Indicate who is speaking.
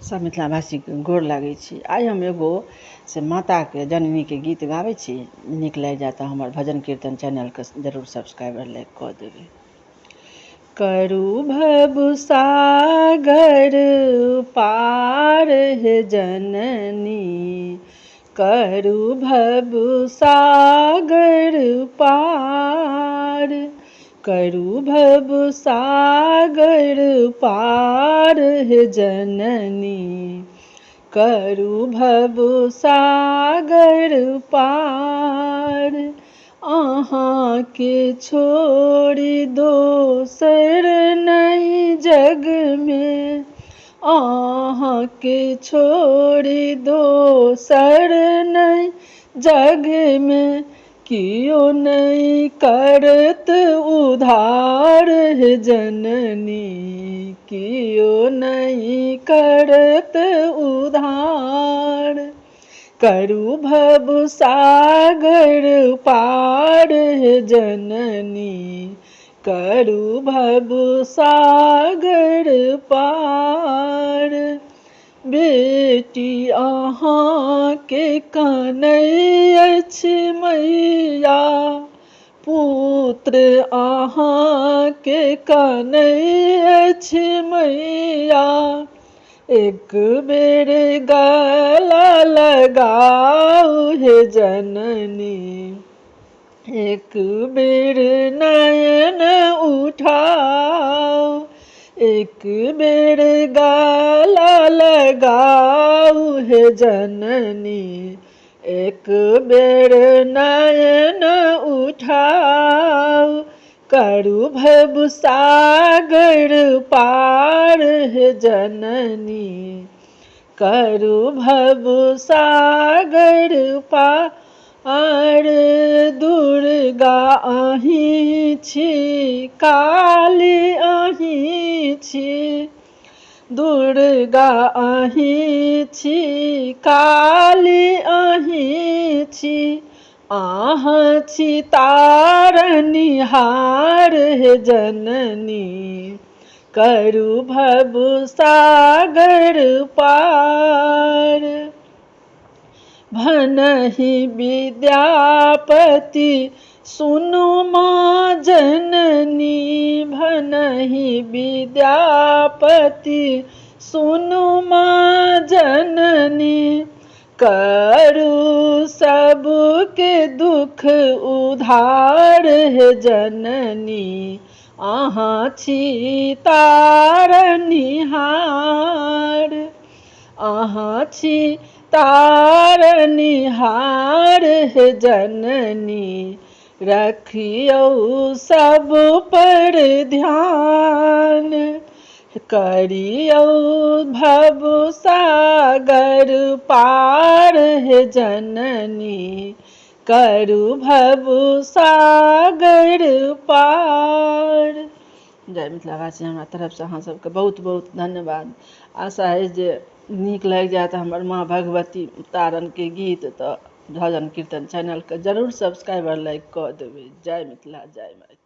Speaker 1: सब मिथिलावासी के गोर लागै छी। आइ हम एगो से माता के जननी के गीत गाबै छी। नीक लागि जाए तऽ हमर भजन कीर्तन चैनल के जरूर सब्सक्राइब और लाइक कऽ देबै। करू भव सागर पार हे जननी, करू भव सागर पार, करू भव सागर पार हे जननी, करू भव सागर पार। अहाँ के छोड़ी दोसर नहीं जग में, अहाँ के छोड़ी दोसर नहीं जग में, कियो नहीं करत उधार हे जननी, कियो नहीं करत उधार। करू भव सागर पार हे जननी, करू भव सागर पार। बेटी अहाँ के कानय अछि मैया, पुत्र अहाँ के कानय अछि मैया, एक बेर गला लगाऊ हे जननी, एक बेर नयन उठाओ, एक बेर गला लगाऊ हे जननी, एक बेर नयन उठाओ। करू भव सागर पार हे जननी, करू भव सागर पार। दुर्गा अहीं छी, काली अहीं छी, दुर्गा अहीं छी, काली अहीं छी, अहाँ छी तारनिहार हे जननी, करू भव सागर पार। भनहि विद्यापति सुनु माँ जननी, भनहि विद्यापति सुनु माँ जननी, करू सबके दुख उधार हे जननी, अहाँ छी तारनिहार, अहाँ छी तारनिहार हे जननी, रखियौ सब पर ध्यान, करियौ भव सागर पार हे जननी, करू भव सागर पार। जय मिथिलावासी। हमरा तरफ से अहाँ सबके बहुत बहुत धन्यवाद। आशा है जे नीक लागि जाएत हमर माँ भगवती तारन के गीत तऽ भजन कीर्तन चैनल के जरूर सब्सक्राइब और लाइक कऽ देबै। जय मिथिला, जय मैथिली।